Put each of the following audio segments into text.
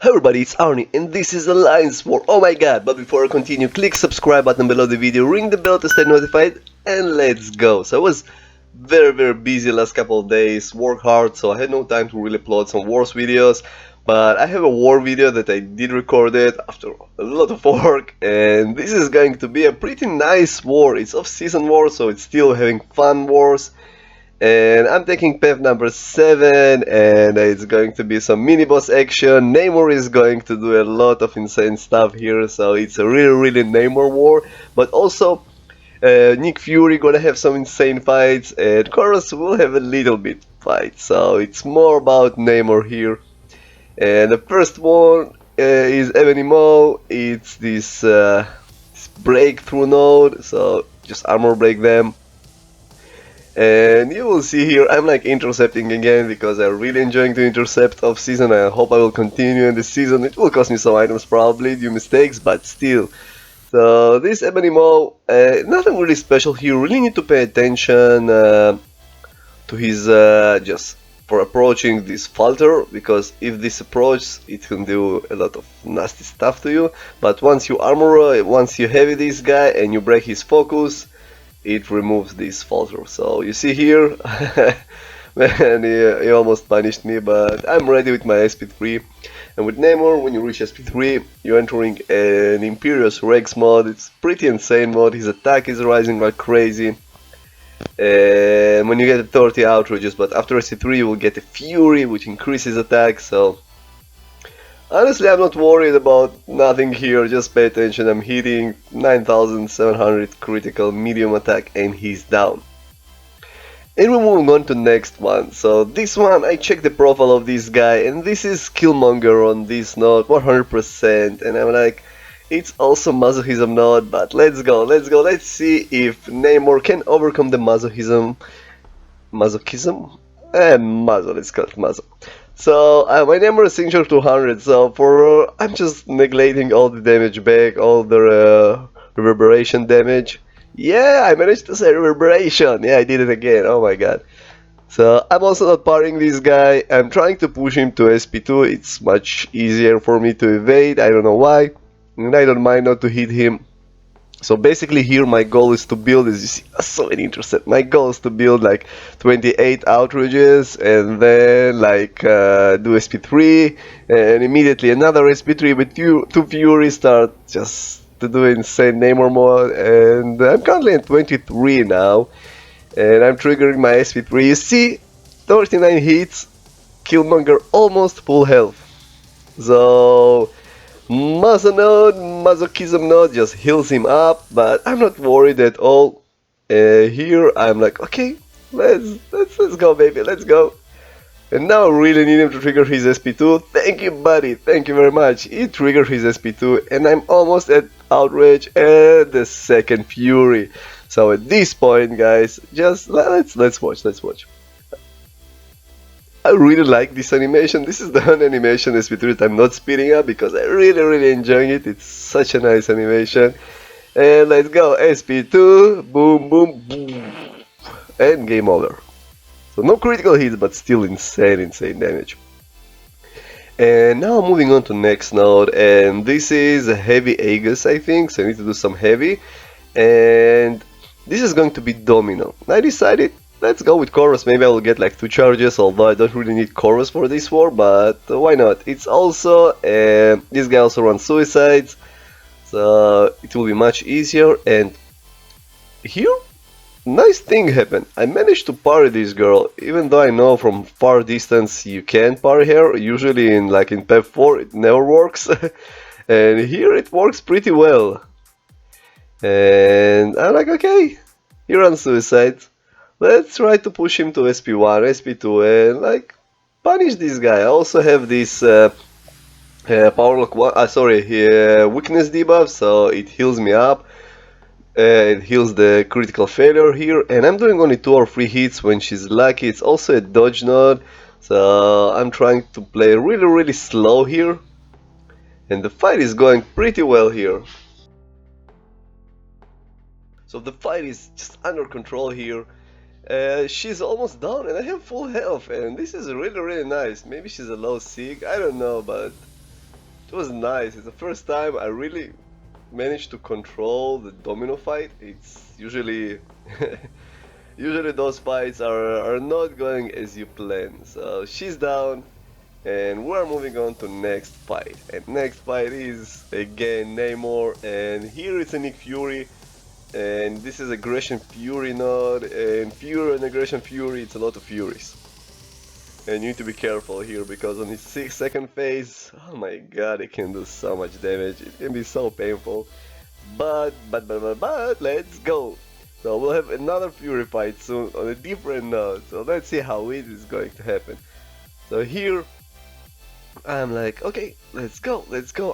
Hey everybody, it's Arnie and this is Alliance War. Oh my god, but before I continue, click subscribe button below the video, ring the bell to stay notified, and let's go. So I was very busy last couple of days, work hard, so I had no time to really upload some wars videos. But I have a war video that I did record it after a lot of work, and this is going to be a pretty nice war. It's off-season war, so it's still having fun wars. And I'm taking path number 7, and it's going to be some mini-boss action. Namor is going to do a lot of insane stuff here, so it's a really Namor war. But also, Nick Fury gonna have some insane fights, and Chorus will have a little bit fight. So it's more about Namor here. And the first one is Ebony Maw. It's this breakthrough node, so just armor break them. And you will see here I'm like intercepting again because I'm really enjoying to intercept off season. I hope I will continue in this season. It will cost me some items probably, due mistakes, but still. So this Ebony Maw, nothing really special here. Really need to pay attention to his just for approaching this falter, because if this approaches it can do a lot of nasty stuff to you. But once you armor, once you heavy this guy and you break his focus, it removes this falter. So you see here, man, he almost punished me, but I'm ready with my SP3. And with Namor, when you reach SP3, you're entering an Imperious Rex mod. It's pretty insane mod. His attack is rising like crazy. And when you get 30 outrages, but after SP3 you will get a Fury, which increases attack. So honestly, I'm not worried about nothing here, just pay attention. I'm hitting 9700 critical medium attack and he's down. And we're moving on to next one. So this one, I checked the profile of this guy and this is Killmonger on this node, 100%. And I'm like, it's also masochism node, but let's go, let's see if Namor can overcome the masochism. Masochism? Let's call it maso. So my Namor is signature 200, so for I'm just neglecting all the damage back, all the reverberation damage. Yeah, I managed to say reverberation. Yeah, I did it again. Oh my god. So I'm also not parrying this guy. I'm trying to push him to SP2. It's much easier for me to evade. I don't know why. And I don't mind not to hit him. So basically here my goal is to build, as you see, so many intercept. My goal is to build like 28 outrages and then like do SP3 and immediately another SP3 with two Fury start just to do insane Namor mode. And I'm currently at 23 now and I'm triggering my SP3. You see, 39 hits, Killmonger almost full health. So masochism node just heals him up, but I'm not worried at all. Here I'm like, okay, let's go, baby, let's go. And now I really need him to trigger his SP2. Thank you, buddy, thank you very much. He triggered his SP2, and I'm almost at outrage and the second Fury. So at this point, guys, just let's watch. I really like this animation. This is the one animation SP3 that I'm not speeding up because I really enjoying it. It's such a nice animation. And let's go, SP2, boom, and game over. So no critical hits, but still insane damage. And now moving on to next node, and this is a heavy Aegis, I think, so I need to do some heavy. And this is going to be Domino. I decided, let's go with Chorus. Maybe I will get like 2 charges, although I don't really need Chorus for this war, but why not? It's also, this guy also runs suicides, so it will be much easier. And here, nice thing happened. I managed to parry this girl, even though I know from far distance you can't parry her. Usually in path 4 it never works, and here it works pretty well. And I'm like, okay, he runs suicides. Let's try to push him to SP1, SP2 and like punish this guy. I also have this power lock weakness debuff, so it heals me up. It heals the critical failure here, and I'm doing only 2 or 3 hits when she's lucky. It's also a dodge node, so I'm trying to play really slow here. And the fight is going pretty well here. So the fight is just under control here. She's almost down and I have full health, and this is really nice. Maybe she's a low Sig, I don't know, but was nice. It's the first time I really managed to control the Domino fight. It's usually usually those fights are not going as you plan. So she's down, and we're moving on to next fight. And next fight is again Namor, and here it's a Nick Fury, and this is Aggression Fury node, and Fury and Aggression Fury, it's a lot of Furies. And you need to be careful here because on his 6-second phase, oh my god, it can do so much damage. It can be so painful. But let's go. So we'll have another Fury fight soon on a different node. So let's see how it is going to happen. So here I'm like, okay, let's go.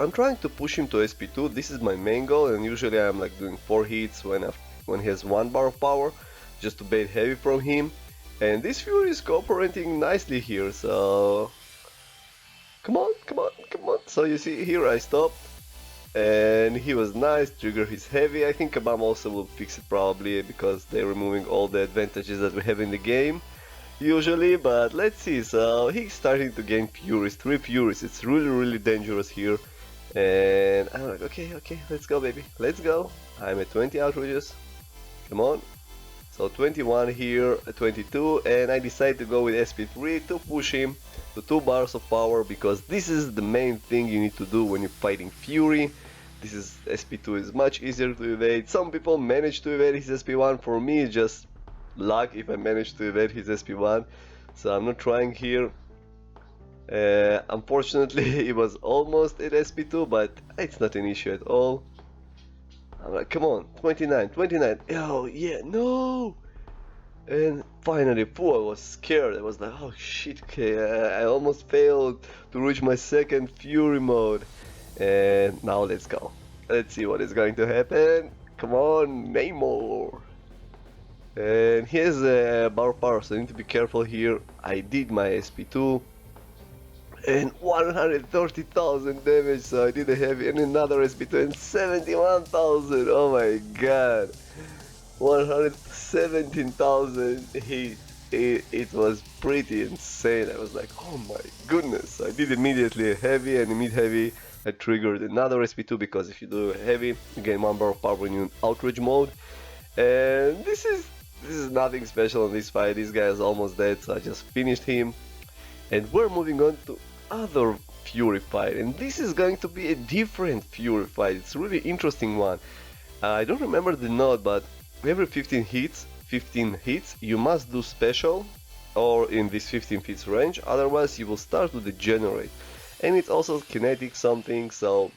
I'm trying to push him to SP2. This is my main goal, and usually I'm like doing 4 hits when he has 1 bar of power, just to bait heavy from him. And this Fury is cooperating nicely here, so come on. So you see here I stopped, and he was nice, trigger his heavy. I think Kabam also will fix it probably, because they're removing all the advantages that we have in the game usually, but let's see. So he's starting to gain Furies, 3 Furies. It's really dangerous here, and I'm like, okay, let's go baby, let's go. I'm at 20 outrages, come on. So 21 here, 22, and I decided to go with SP3 to push him to 2 bars of power, because this is the main thing you need to do when you're fighting Fury. This is SP2 is much easier to evade. Some people manage to evade his SP1. For me, it's just luck if I manage to evade his SP1. So I'm not trying here. Unfortunately, it was almost at SP2, but it's not an issue at all. I'm like, come on, 29. Oh yeah, no! And finally, I was scared. I was like, oh shit, okay, I almost failed to reach my second Fury mode. And now let's go. Let's see what is going to happen. Come on, Namor! And he has a bar power, so I need to be careful here. I did my SP2. And 130,000 damage, so I did a heavy, and another SP2 and 71,000. Oh my god, 117,000 hit. It was pretty insane. I was like, oh my goodness. So I did immediately a heavy, and mid-heavy I triggered another SP2, because if you do a heavy you gain 1 bar of power when you're in outrage mode. And this is nothing special in this fight. This guy is almost dead, so I just finished him. And we're moving on to other Fury fight, and this is going to be a different Fury fight. It's a really interesting one. I don't remember the node, but every 15 hits you must do special, or in this 15 feet range, otherwise you will start to degenerate. And it's also kinetic something, so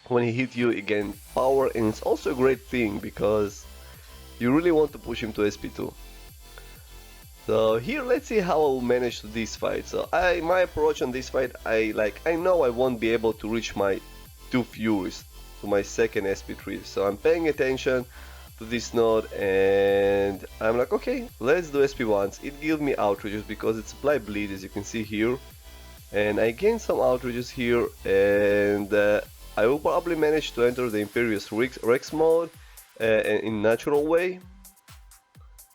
when he hit you, it gains power, and it's also a great thing because you really want to push him to SP2. So here, let's see how I will manage this fight. So my approach on this fight, I know I won't be able to reach my 2 Furies to my second SP3. So I'm paying attention to this node, and I'm like, okay, let's do SP1s. It gives me outrages because it supply bleed, as you can see here. And I gain some outrages here, and I will probably manage to enter the Imperious Rex mode in natural way.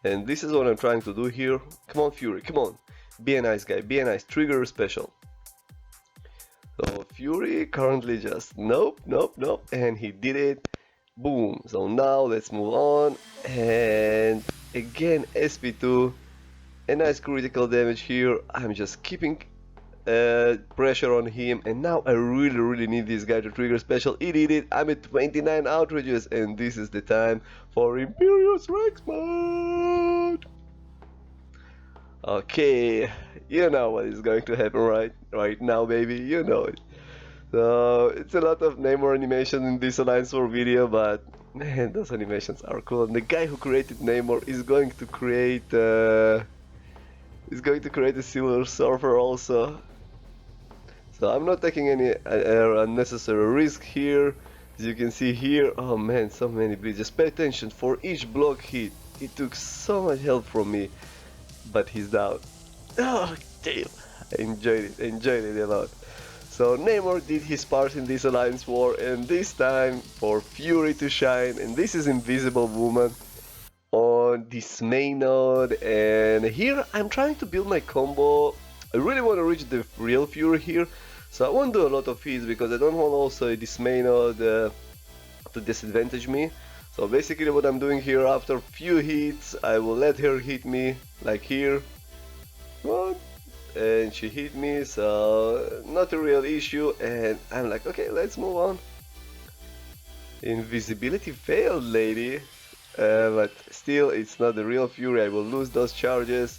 And this is what I'm trying to do here. Come on, Fury, come on. Be a nice guy, be a nice trigger special. So Fury currently just nope, and he did it. Boom. So now let's move on. And again, SP2. A nice critical damage here. I'm just keeping pressure on him, and now I really need this guy to trigger special. He did it. I'm at 29 outrages, and this is the time for Imperious Rex mode. Okay, you know what is going to happen right now, baby, you know it. So it's a lot of Namor animation in this Alliance War video, but man, those animations are cool. And the guy who created Namor is going to create a Silver Surfer also. So I'm not taking any unnecessary risk here. As you can see here, oh man, so many bleeds. Just pay attention for each block hit. It took so much help from me, but he's down. Oh damn, I enjoyed it a lot. So Namor did his part in this Alliance War, and this time for Fury to shine. And this is Invisible Woman on this main node, and here I'm trying to build my combo. I really want to reach the real Fury here, So I won't do a lot of hits because I don't want also this Domino to disadvantage me. So basically what I'm doing here, after few hits, I will let her hit me, like here. One, and she hit me, so not a real issue, and I'm like, okay, let's move on. Invisibility failed, lady. But still, it's not the real Fury. I will lose those charges.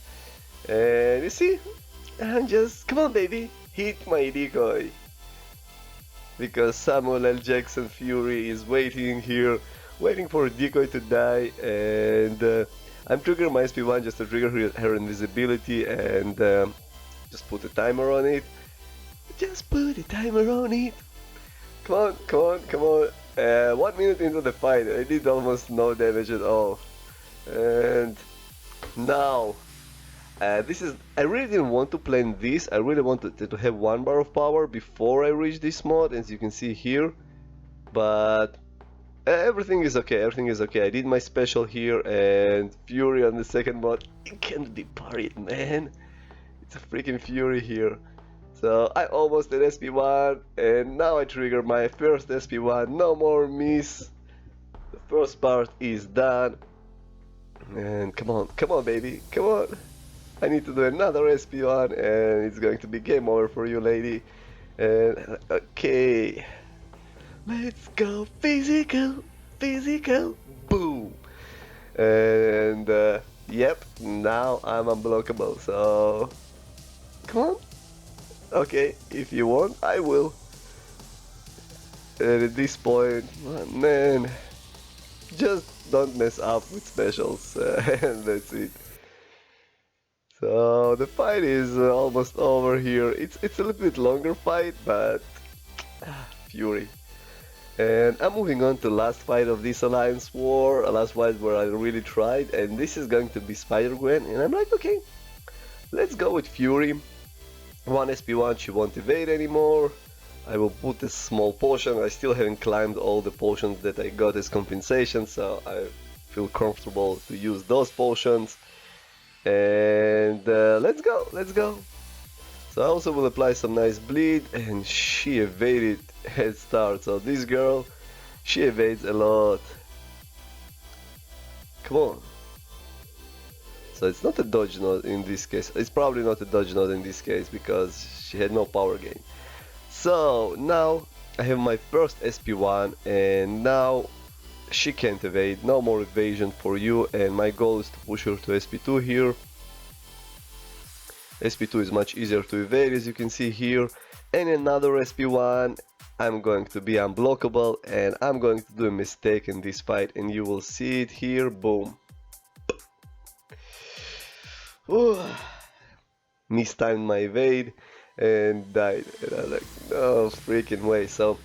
And you see, I'm just, come on baby, hit my decoy. Because Samuel L. Jackson Fury is waiting here, waiting for a decoy to die, and I'm triggering my SP1 just to trigger her invisibility, and just put a timer on it. Just put a timer on it. Come on, come on, come on. 1 minute into the fight, I did almost no damage at all. And now, this is, I really didn't want to plan this. I really wanted to have 1 bar of power before I reach this mod, as you can see here. But everything is okay, everything is okay. I did my special here, and Fury on the second mod, it can't be parried, man. It's a freaking Fury here. So I almost did SP1, and now I trigger my first SP1, no more miss. The first part is done. And come on baby, come on. I need to do another SP1 and it's going to be game over for you, lady. And okay. Let's go physical, physical, boom. And yep, now I'm unblockable, so come on. Okay, if you want, I will. And at this point, man, just don't mess up with specials, and that's it. So the fight is almost over here. It's a little bit longer fight, but Fury. And I'm moving on to the last fight of this Alliance War, a last fight where I really tried, and this is going to be Spider-Gwen, and I'm like, okay, let's go with Fury. 1 SP1, she won't evade anymore. I will put a small potion. I still haven't climbed all the potions that I got as compensation, so I feel comfortable to use those potions. And let's go, let's go. So I also will apply some nice bleed, and she evaded head start. So this girl, she evades a lot. Come on. So it's not a dodge node in this case. It's probably not a dodge node in this case because she had no power gain. So now I have my first SP1, and now she can't evade. No more evasion for you, and my goal is to push her to SP2 here. SP2 is much easier to evade, as you can see here. And another SP1, I'm going to be unblockable, and I'm going to do a mistake in this fight, and you will see it here. Boom. Mistimed my evade and died, and I was like, no freaking way. So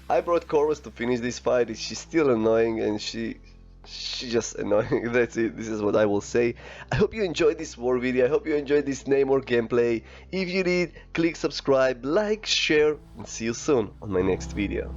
I brought Chorus to finish this fight. She's still annoying, and she's just annoying. That's it, this is what I will say. I hope you enjoyed this war video. I hope you enjoyed this Namor gameplay. If you did, click subscribe, like, share, and see you soon on my next video.